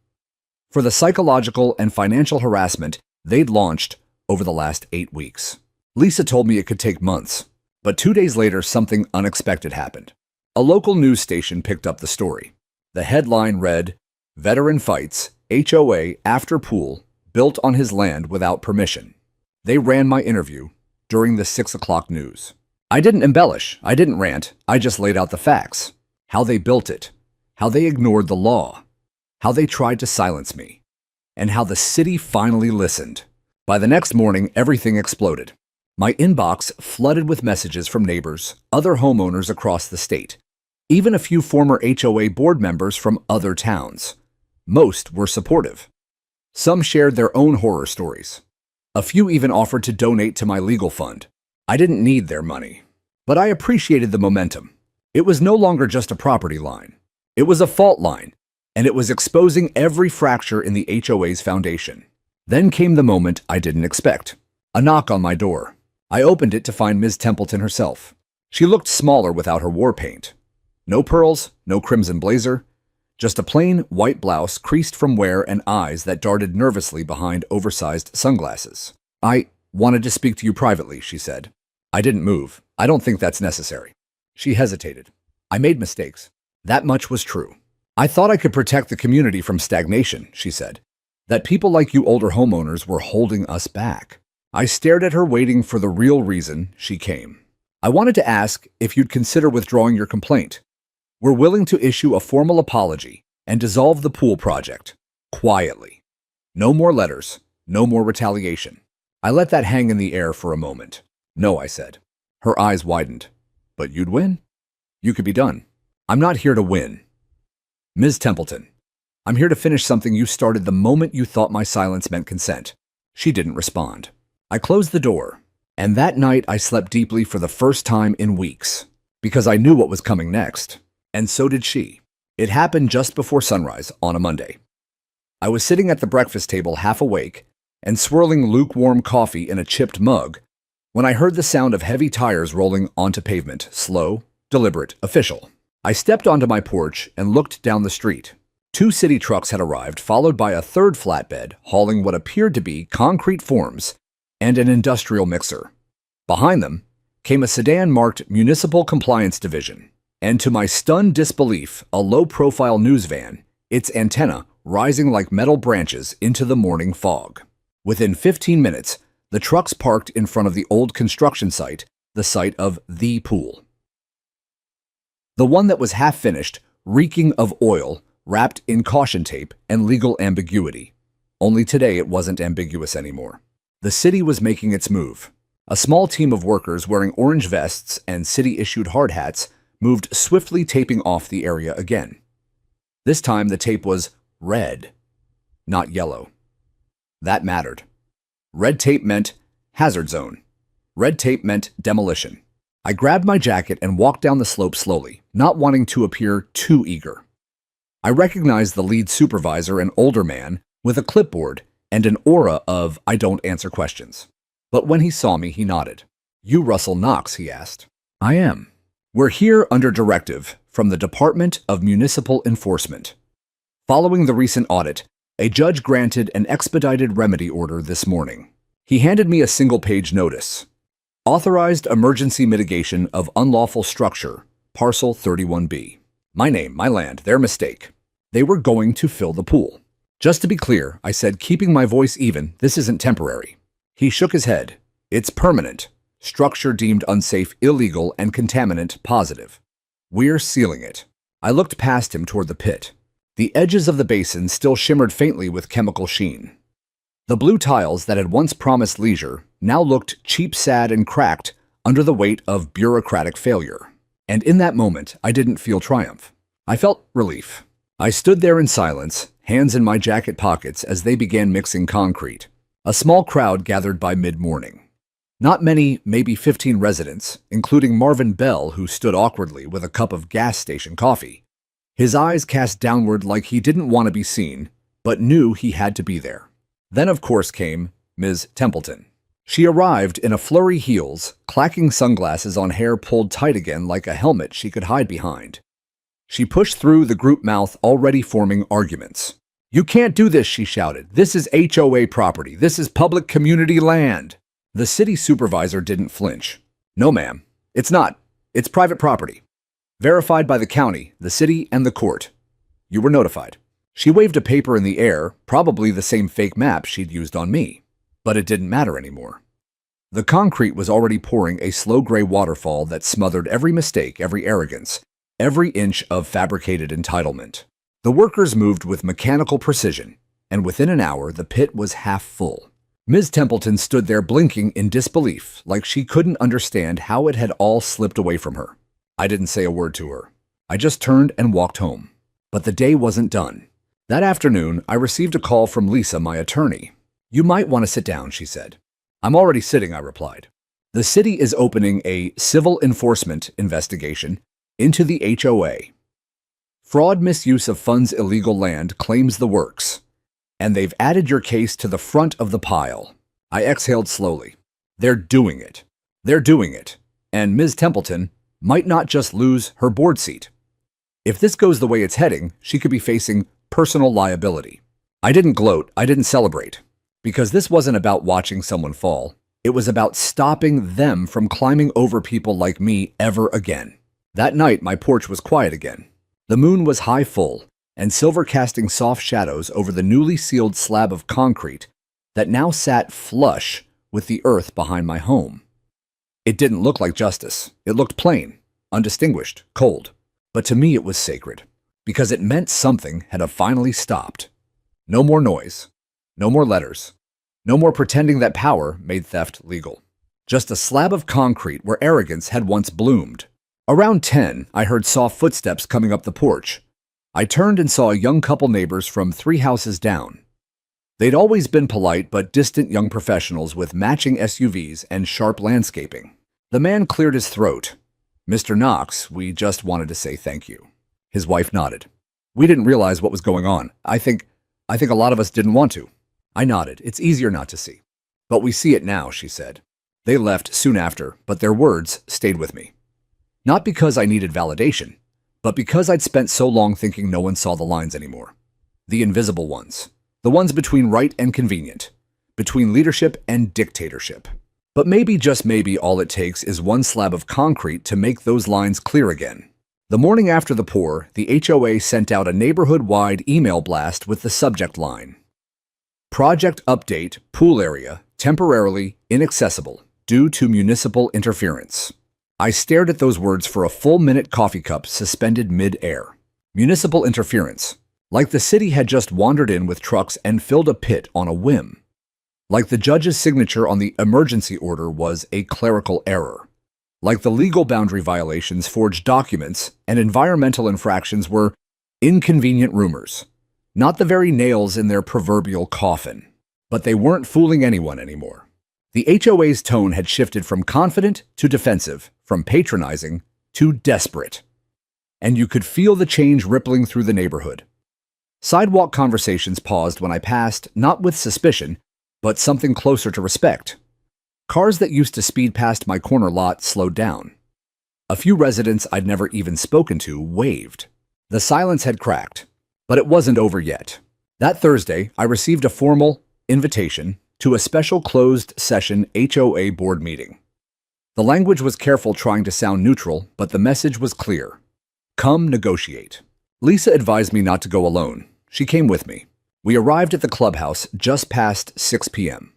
for the psychological and financial harassment they'd launched over the last 8 weeks. Lisa told me it could take months, but 2 days later, something unexpected happened. A local news station picked up the story. The headline read, "Veteran Fights, HOA After Pool Built on His Land Without Permission." They ran my interview during the 6 o'clock news. I didn't embellish, I didn't rant, I just laid out the facts. How they built it, how they ignored the law, how they tried to silence me, and how the city finally listened. By the next morning, everything exploded. My inbox flooded with messages from neighbors, other homeowners across the state, even a few former HOA board members from other towns. Most were supportive. Some shared their own horror stories. A few even offered to donate to my legal fund. I didn't need their money, but I appreciated the momentum. It was no longer just a property line. It was a fault line, and it was exposing every fracture in the HOA's foundation. Then came the moment I didn't expect. A knock on my door. I opened it to find Ms. Templeton herself. She looked smaller without her war paint. No pearls, no crimson blazer, just a plain white blouse creased from wear and eyes that darted nervously behind oversized sunglasses. "I wanted to speak to you privately," she said. I didn't move. "I don't think that's necessary." She hesitated. "I made mistakes." That much was true. "I thought I could protect the community from stagnation," she said. "That people like you older homeowners were holding us back." I stared at her, waiting for the real reason she came. "I wanted to ask if you'd consider withdrawing your complaint. We're willing to issue a formal apology and dissolve the pool project. Quietly. No more letters. No more retaliation. I let that hang in the air for a moment. No, I said. Her eyes widened. But you'd win? You could be done. I'm not here to win. Ms. Templeton, I'm here to finish something you started the moment you thought my silence meant consent. She didn't respond. I closed the door, and that night I slept deeply for the first time in weeks, because I knew what was coming next, and so did she. It happened just before sunrise on a Monday. I was sitting at the breakfast table half awake and swirling lukewarm coffee in a chipped mug when I heard the sound of heavy tires rolling onto pavement, slow, deliberate, official. I stepped onto my porch and looked down the street. 2 city trucks had arrived, followed by a third flatbed hauling what appeared to be concrete forms and an industrial mixer. Behind them came a sedan marked Municipal Compliance Division, and to my stunned disbelief, a low-profile news van, its antenna rising like metal branches into the morning fog. Within 15 minutes, the trucks parked in front of the old construction site, the site of the pool. The one that was half-finished, reeking of oil, wrapped in caution tape and legal ambiguity. Only today it wasn't ambiguous anymore. The city was making its move. A small team of workers wearing orange vests and city-issued hard hats moved swiftly, taping off the area again. This time the tape was red, not yellow. That mattered. Red tape meant hazard zone. Red tape meant demolition. I grabbed my jacket and walked down the slope slowly, not wanting to appear too eager. I recognized the lead supervisor, an older man with a clipboard and an aura of I don't answer questions. But when he saw me, he nodded. You Russell Knox, he asked. I am. We're here under directive from the Department of Municipal Enforcement. Following the recent audit, a judge granted an expedited remedy order this morning. He handed me a single-page notice. Authorized emergency mitigation of unlawful structure, parcel 31B. My name, my land, their mistake. They were going to fill the pool. Just to be clear, I said, keeping my voice even, this isn't temporary. He shook his head. It's permanent. Structure deemed unsafe, illegal, and contaminant positive. We're sealing it. I looked past him toward the pit. The edges of the basin still shimmered faintly with chemical sheen. The blue tiles that had once promised leisure now looked cheap, sad, and cracked under the weight of bureaucratic failure. And in that moment, I didn't feel triumph. I felt relief. I stood there in silence, hands in my jacket pockets as they began mixing concrete. A small crowd gathered by mid-morning. Not many, maybe 15 residents, including Marvin Bell, who stood awkwardly with a cup of gas station coffee. His eyes cast downward like he didn't want to be seen, but knew he had to be there. Then, of course, came Ms. Templeton. She arrived in a flurry heels, clacking sunglasses on hair pulled tight again like a helmet she could hide behind. She pushed through the group mouth already forming arguments. You can't do this, she shouted. This is HOA property. This is public community land. The city supervisor didn't flinch. No, ma'am. It's not. It's private property. Verified by the county, the city, and the court. You were notified. She waved a paper in the air, probably the same fake map she'd used on me. But it didn't matter anymore. The concrete was already pouring a slow gray waterfall that smothered every mistake, every arrogance, every inch of fabricated entitlement. The workers moved with mechanical precision, and within an hour the pit was half full. Ms. Templeton stood there blinking in disbelief, like she couldn't understand how it had all slipped away from her. I didn't say a word to her. I just turned and walked home. But the day wasn't done. That afternoon, I received a call from Lisa, my attorney. You might want to sit down, she said. I'm already sitting, I replied. The city is opening a civil enforcement investigation into the HOA. Fraud, misuse of funds, illegal land claims the works. And they've added your case to the front of the pile. I exhaled slowly. They're doing it. They're doing it. And Ms. Templeton might not just lose her board seat. If this goes the way it's heading, she could be facing personal liability. I didn't gloat. I didn't celebrate. Because this wasn't about watching someone fall. It was about stopping them from climbing over people like me ever again. That night, my porch was quiet again. The moon was high full, and silver casting soft shadows over the newly sealed slab of concrete that now sat flush with the earth behind my home. It didn't look like justice. It looked plain, undistinguished, cold. But to me it was sacred. because it meant something had finally stopped. No more noise. No more letters. No more pretending that power made theft legal. Just a slab of concrete where arrogance had once bloomed. Around 10, I heard soft footsteps coming up the porch. I turned and saw a young couple neighbors from 3 houses down. They'd always been polite but distant young professionals with matching SUVs and sharp landscaping. The man cleared his throat. "Mr. Knox, we just wanted to say thank you." His wife nodded. "We didn't realize what was going on. I think a lot of us didn't want to." I nodded. "It's easier not to see." "But we see it now," she said. They left soon after, but their words stayed with me. Not because I needed validation, but because I'd spent so long thinking no one saw the lines anymore. The invisible ones. The ones between right and convenient. Between leadership and dictatorship. But maybe, just maybe, all it takes is one slab of concrete to make those lines clear again. The morning after the pour, the HOA sent out a neighborhood-wide email blast with the subject line: "Project update, pool area, temporarily inaccessible due to municipal interference." I stared at those words for a full minute, coffee cup suspended mid-air. Municipal interference. Like the city had just wandered in with trucks and filled a pit on a whim. Like the judge's signature on the emergency order was a clerical error. Like the legal boundary violations, forged documents, and environmental infractions were inconvenient rumors. Not the very nails in their proverbial coffin. But they weren't fooling anyone anymore. The HOA's tone had shifted from confident to defensive, from patronizing to desperate. And you could feel the change rippling through the neighborhood. Sidewalk conversations paused when I passed, not with suspicion, but something closer to respect. Cars that used to speed past my corner lot slowed down. A few residents I'd never even spoken to waved. The silence had cracked, but it wasn't over yet. That Thursday, I received a formal invitation to a special closed-session HOA board meeting. The language was careful, trying to sound neutral, but the message was clear. Come negotiate. Lisa advised me not to go alone. She came with me. We arrived at the clubhouse just past 6 p.m.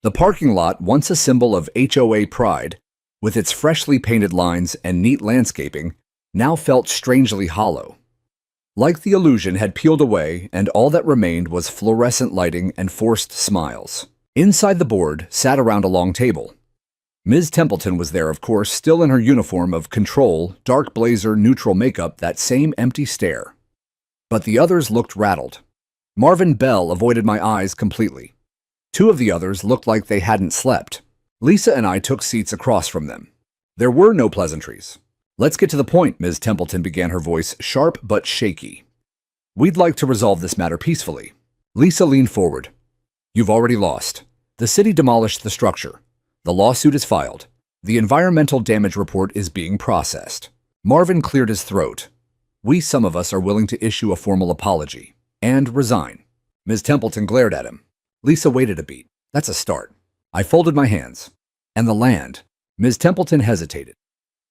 The parking lot, once a symbol of HOA pride, with its freshly painted lines and neat landscaping, now felt strangely hollow. Like the illusion had peeled away, and all that remained was fluorescent lighting and forced smiles. Inside the board sat around a long table. Ms. Templeton was there, of course, still in her uniform of control, dark blazer, neutral makeup, that same empty stare. But the others looked rattled. Marvin Bell avoided my eyes completely. 2 of the others looked like they hadn't slept. Lisa and I took seats across from them. There were no pleasantries. "Let's get to the point," Ms. Templeton began, her voice sharp but shaky. "We'd like to resolve this matter peacefully." Lisa leaned forward. "You've already lost. The city demolished the structure. The lawsuit is filed. The environmental damage report is being processed." Marvin cleared his throat. Some of us are willing to issue a formal apology and resign." Ms. Templeton glared at him. Lisa waited a beat. "That's a start." I folded my hands. "And the land?" Ms. Templeton hesitated.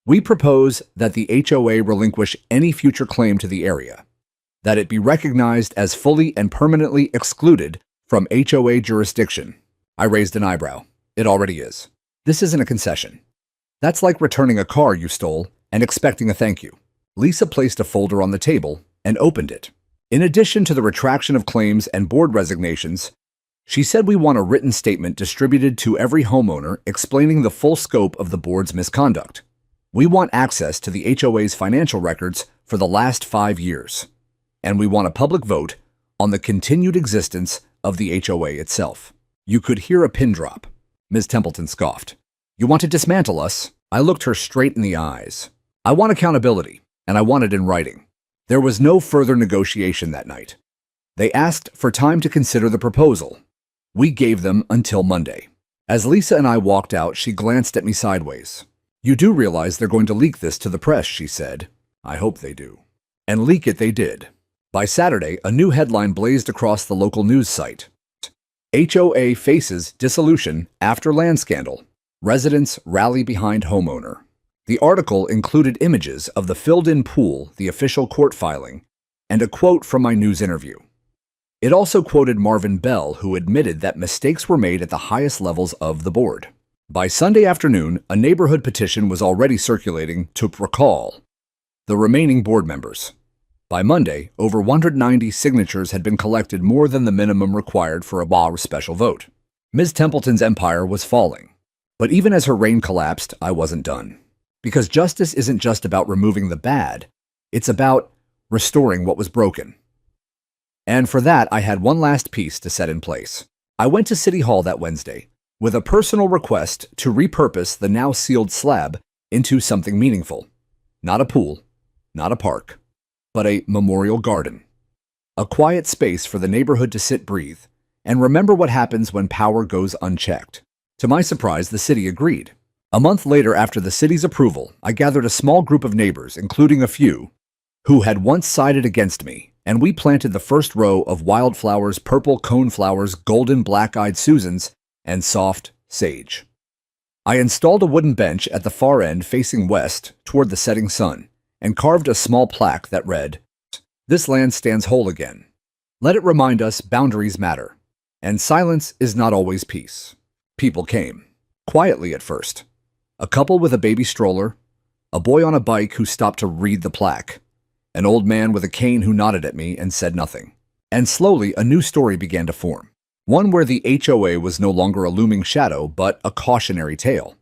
"We propose that the HOA relinquish any future claim to the area, that it be recognized as fully and permanently excluded from HOA jurisdiction." I raised an eyebrow. "It already is. This isn't a concession. That's like returning a car you stole and expecting a thank you." Lisa placed a folder on the table and opened it. In addition to the retraction of claims and board resignations, she said we want a written statement distributed to every homeowner explaining the full scope of the board's misconduct. We want access to the HOA's financial records for the last 5 years. And we want a public vote on the continued existence of the HOA itself. You could hear a pin drop. Ms. Templeton scoffed. "You want to dismantle us?" I looked her straight in the eyes. "I want accountability, and I want it in writing." There was no further negotiation that night. They asked for time to consider the proposal. We gave them until Monday. As Lisa and I walked out, she glanced at me sideways. "You do realize they're going to leak this to the press," she said. "I hope they do." And leak it they did. By Saturday, a new headline blazed across the local news site. HOA faces dissolution after land scandal. Residents rally behind homeowner. The article included images of the filled-in pool, the official court filing, and a quote from my news interview. It also quoted Marvin Bell, who admitted that mistakes were made at the highest levels of the board. By Sunday afternoon, a neighborhood petition was already circulating to recall the remaining board members. By Monday, over 190 signatures had been collected, more than the minimum required for a HOA special vote. Ms. Templeton's empire was falling. But even as her reign collapsed, I wasn't done. Because justice isn't just about removing the bad, it's about restoring what was broken. And for that, I had one last piece to set in place. I went to City Hall that Wednesday with a personal request to repurpose the now sealed slab into something meaningful. Not a pool, not a park, but a memorial garden. A quiet space for the neighborhood to sit, breathe, and remember what happens when power goes unchecked. To my surprise, the city agreed. A month later, after the city's approval, I gathered a small group of neighbors, including a few who had once sided against me, and we planted the first row of wildflowers, purple coneflowers, golden black-eyed Susans, and soft sage. I installed a wooden bench at the far end facing west toward the setting sun, and carved a small plaque that read, "This land stands whole again. Let it remind us boundaries matter, and silence is not always peace." People came, quietly at first. A couple with a baby stroller, a boy on a bike who stopped to read the plaque, an old man with a cane who nodded at me and said nothing. And slowly, a new story began to form. One where the HOA was no longer a looming shadow, but a cautionary tale.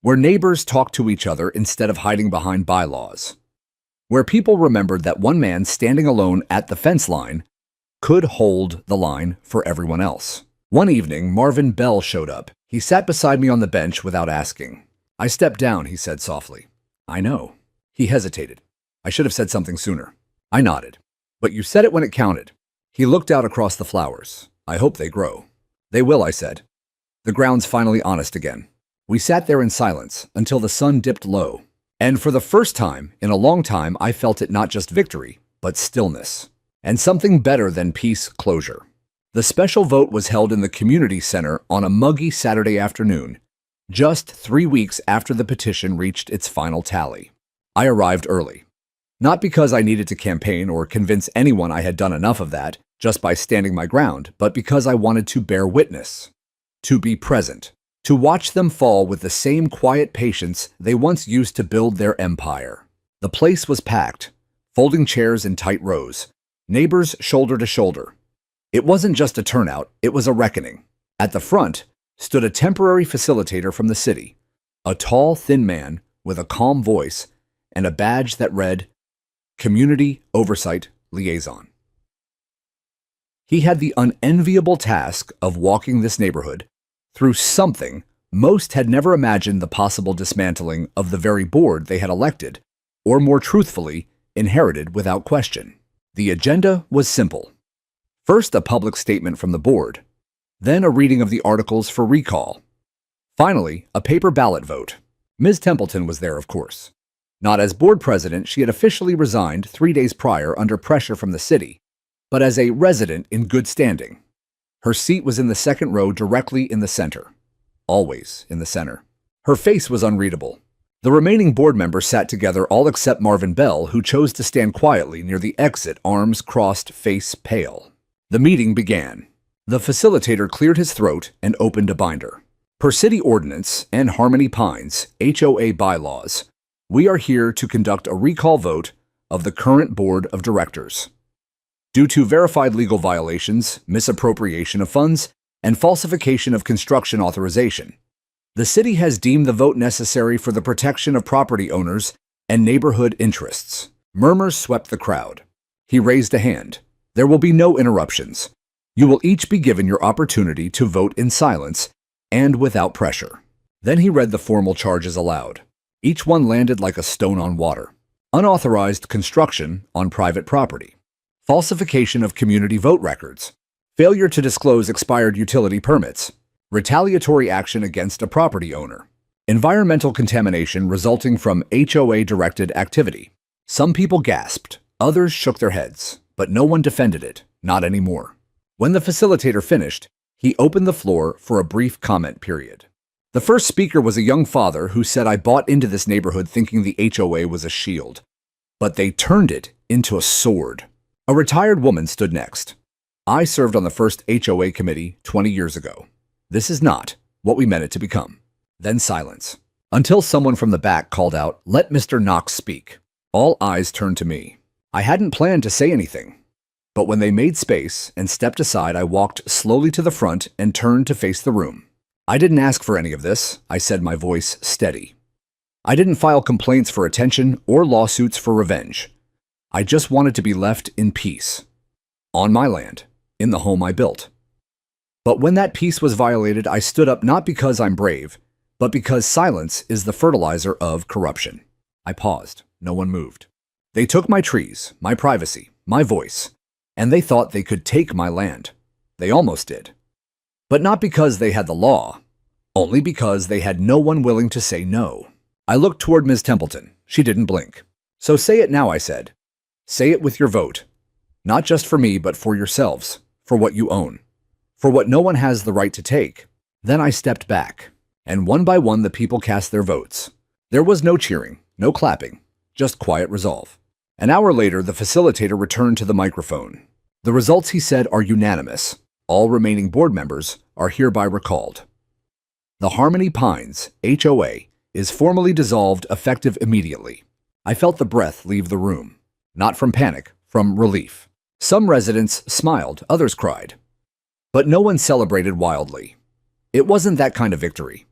Where neighbors talked to each other instead of hiding behind bylaws. Where people remembered that one man standing alone at the fence line could hold the line for everyone else. One evening, Marvin Bell showed up. He sat beside me on the bench without asking. "I stepped down," he said softly. "I know." He hesitated. "I should have said something sooner." I nodded. "But you said it when it counted." He looked out across the flowers. "I hope they grow." "They will," I said. The ground's finally honest again. We sat there in silence until the sun dipped low. And for the first time in a long time, I felt it not just victory, but stillness. And something better than peace, closure. The special vote was held in the community center on a muggy Saturday afternoon, just 3 weeks after the petition reached its final tally. I arrived early. Not because I needed to campaign or convince anyone I had done enough of that just by standing my ground, but because I wanted to bear witness, to be present, to watch them fall with the same quiet patience they once used to build their empire. The place was packed, folding chairs in tight rows, neighbors shoulder to shoulder. It wasn't just a turnout, it was a reckoning. At the front stood a temporary facilitator from the city, a tall, thin man with a calm voice and a badge that read, Community Oversight Liaison. He had the unenviable task of walking this neighborhood through something most had never imagined, the possible dismantling of the very board they had elected, or more truthfully, inherited without question. The agenda was simple. First, a public statement from the board, then a reading of the articles for recall. Finally, a paper ballot vote. Ms. Templeton was there, of course. Not as board president, she had officially resigned 3 days prior under pressure from the city, but as a resident in good standing. Her seat was in the second row, directly in the center. Always in the center. Her face was unreadable. The remaining board members sat together, all except Marvin Bell, who chose to stand quietly near the exit, arms crossed, face pale. The meeting began. The facilitator cleared his throat and opened a binder. Per city ordinance and Harmony Pines HOA bylaws, we are here to conduct a recall vote of the current board of directors. Due to verified legal violations, misappropriation of funds, and falsification of construction authorization, the city has deemed the vote necessary for the protection of property owners and neighborhood interests. Murmurs swept the crowd. He raised a hand. There will be no interruptions. You will each be given your opportunity to vote in silence and without pressure. Then he read the formal charges aloud. Each one landed like a stone on water. Unauthorized construction on private property. Falsification of community vote records. Failure to disclose expired utility permits. Retaliatory action against a property owner. Environmental contamination resulting from HOA-directed activity. Some people gasped. Others shook their heads. But no one defended it. Not anymore. When the facilitator finished, he opened the floor for a brief comment period. The first speaker was a young father who said, "I bought into this neighborhood thinking the HOA was a shield, but they turned it into a sword." A retired woman stood next. "I served on the first HOA committee 20 years ago. This is not what we meant it to become." Then silence. Until someone from the back called out, "Let Mr. Knox speak." All eyes turned to me. I hadn't planned to say anything. But when they made space and stepped aside, I walked slowly to the front and turned to face the room. I didn't ask for any of this, I said, my voice steady. I didn't file complaints for attention or lawsuits for revenge. I just wanted to be left in peace. On my land, in the home I built. But when that peace was violated, I stood up not because I'm brave, but because silence is the fertilizer of corruption. I paused. No one moved. They took my trees, my privacy, my voice, and they thought they could take my land. They almost did. But not because they had the law, only because they had no one willing to say no. I looked toward Ms. Templeton. She didn't blink. So say it now, I said. Say it with your vote. Not just for me, but for yourselves, for what you own, for what no one has the right to take. Then I stepped back, and one by one the people cast their votes. There was no cheering, no clapping, just quiet resolve. An hour later, the facilitator returned to the microphone. The results, he said, are unanimous. All remaining board members are hereby recalled. The Harmony Pines, HOA, is formally dissolved effective immediately. I felt the breath leave the room. Not from panic, from relief. Some residents smiled, others cried. But no one celebrated wildly. It wasn't that kind of victory.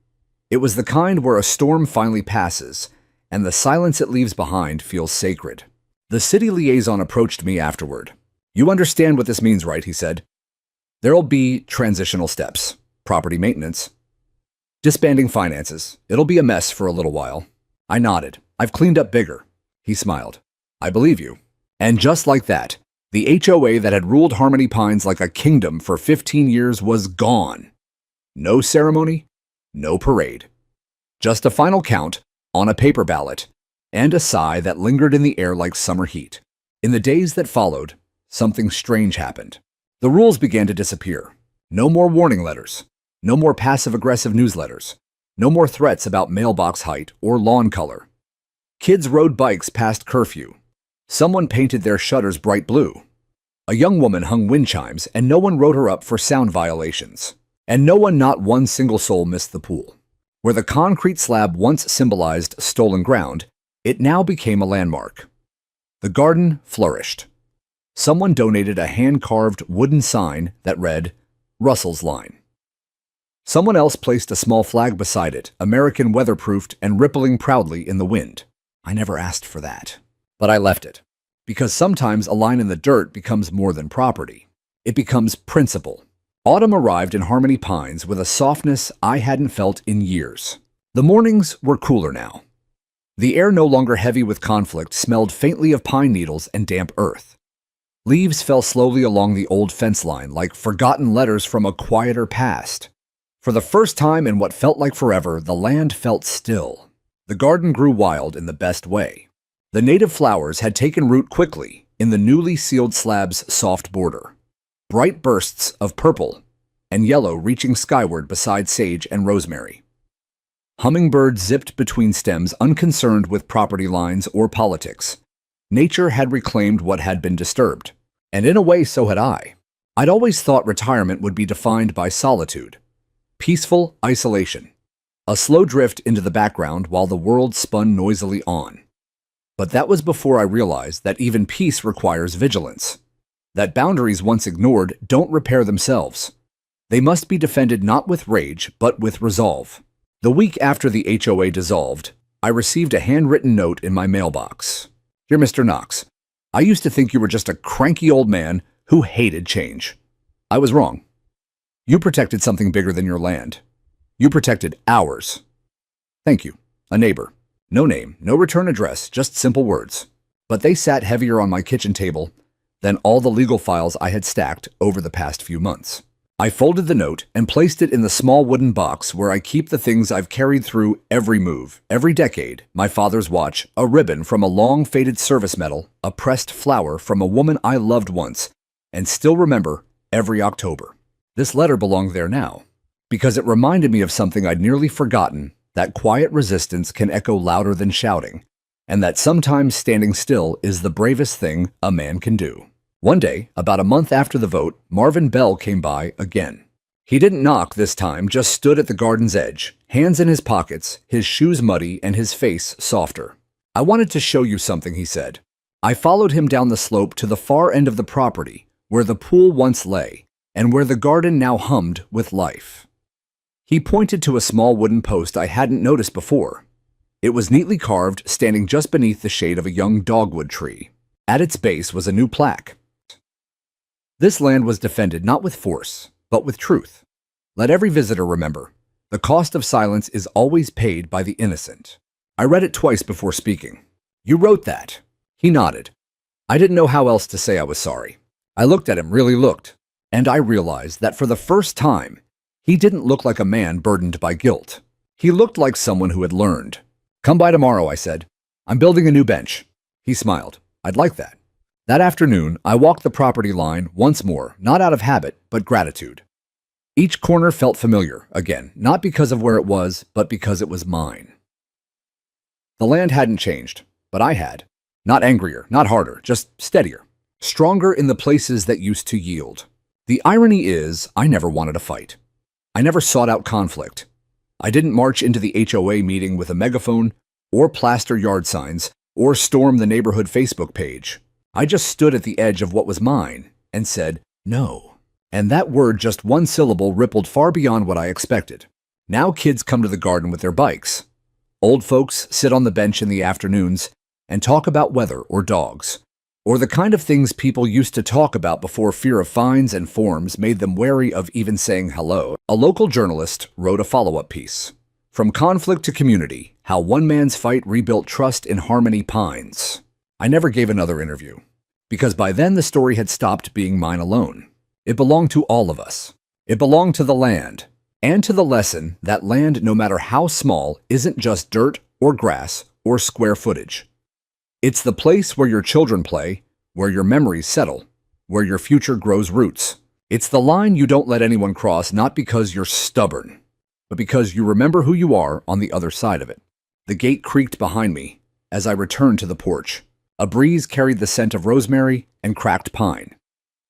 It was the kind where a storm finally passes, and the silence it leaves behind feels sacred. The city liaison approached me afterward. You understand what this means, right? He said. There'll be transitional steps, property maintenance, disbanding finances. It'll be a mess for a little while. I nodded. I've cleaned up bigger. He smiled. I believe you. And just like that, the HOA that had ruled Harmony Pines like a kingdom for 15 years was gone. No ceremony, no parade. Just a final count on a paper ballot and a sigh that lingered in the air like summer heat. In the days that followed, something strange happened. The rules began to disappear. No more warning letters. No more passive-aggressive newsletters. No more threats about mailbox height or lawn color. Kids rode bikes past curfew. Someone painted their shutters bright blue. A young woman hung wind chimes, and no one wrote her up for sound violations. And not one single soul missed the pool. Where the concrete slab once symbolized stolen ground, it now became a landmark. The garden flourished. Someone donated a hand-carved wooden sign that read, Russell's Line. Someone else placed a small flag beside it, American weatherproofed and rippling proudly in the wind. I never asked for that. But I left it. Because sometimes a line in the dirt becomes more than property. It becomes principle. Autumn arrived in Harmony Pines with a softness I hadn't felt in years. The mornings were cooler now. The air, no longer heavy with conflict, smelled faintly of pine needles and damp earth. Leaves fell slowly along the old fence line like forgotten letters from a quieter past. For the first time in what felt like forever, the land felt still. The garden grew wild in the best way. The native flowers had taken root quickly in the newly sealed slab's soft border. Bright bursts of purple and yellow reaching skyward beside sage and rosemary. Hummingbirds zipped between stems, unconcerned with property lines or politics. Nature had reclaimed what had been disturbed. And in a way, so had I. I'd always thought retirement would be defined by solitude. Peaceful isolation. A slow drift into the background while the world spun noisily on. But that was before I realized that even peace requires vigilance. That boundaries once ignored don't repair themselves. They must be defended not with rage, but with resolve. The week after the HOA dissolved, I received a handwritten note in my mailbox. Dear Mr. Knox, I used to think you were just a cranky old man who hated change. I was wrong. You protected something bigger than your land. You protected ours. Thank you. A neighbor. No name, no return address, just simple words. But they sat heavier on my kitchen table than all the legal files I had stacked over the past few months. I folded the note and placed it in the small wooden box where I keep the things I've carried through every move, every decade, my father's watch, a ribbon from a long faded service medal, a pressed flower from a woman I loved once, and still remember every October. This letter belonged there now, because it reminded me of something I'd nearly forgotten, that quiet resistance can echo louder than shouting, and that sometimes standing still is the bravest thing a man can do. One day, about a month after the vote, Marvin Bell came by again. He didn't knock this time, just stood at the garden's edge, hands in his pockets, his shoes muddy and his face softer. I wanted to show you something, he said. I followed him down the slope to the far end of the property, where the pool once lay, and where the garden now hummed with life. He pointed to a small wooden post I hadn't noticed before. It was neatly carved, standing just beneath the shade of a young dogwood tree. At its base was a new plaque. This land was defended not with force, but with truth. Let every visitor remember, the cost of silence is always paid by the innocent. I read it twice before speaking. You wrote that. He nodded. I didn't know how else to say I was sorry. I looked at him, really looked, and I realized that for the first time, he didn't look like a man burdened by guilt. He looked like someone who had learned. Come by tomorrow, I said. I'm building a new bench. He smiled. I'd like that. That afternoon, I walked the property line once more, not out of habit, but gratitude. Each corner felt familiar, again, not because of where it was, but because it was mine. The land hadn't changed, but I had. Not angrier, not harder, just steadier. Stronger in the places that used to yield. The irony is, I never wanted a fight. I never sought out conflict. I didn't march into the HOA meeting with a megaphone, or plaster yard signs, or storm the neighborhood Facebook page. I just stood at the edge of what was mine and said, no. And that word, just one syllable, rippled far beyond what I expected. Now kids come to the garden with their bikes. Old folks sit on the bench in the afternoons and talk about weather or dogs, or the kind of things people used to talk about before fear of fines and forms made them wary of even saying hello. A local journalist wrote a follow-up piece. From conflict to community, how one man's fight rebuilt trust in Harmony Pines. I never gave another interview, because by then the story had stopped being mine alone. It belonged to all of us. It belonged to the land, and to the lesson that land, no matter how small, isn't just dirt or grass or square footage. It's the place where your children play, where your memories settle, where your future grows roots. It's the line you don't let anyone cross, not because you're stubborn, but because you remember who you are on the other side of it. The gate creaked behind me as I returned to the porch. A breeze carried the scent of rosemary and cracked pine.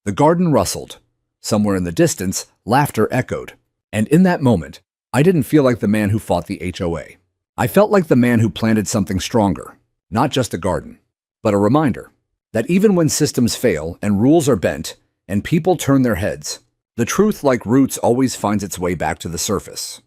The garden rustled. Somewhere in the distance, laughter echoed. And in that moment, I didn't feel like the man who fought the HOA. I felt like the man who planted something stronger. Not just a garden, but a reminder that even when systems fail and rules are bent and people turn their heads, the truth, like roots, always finds its way back to the surface.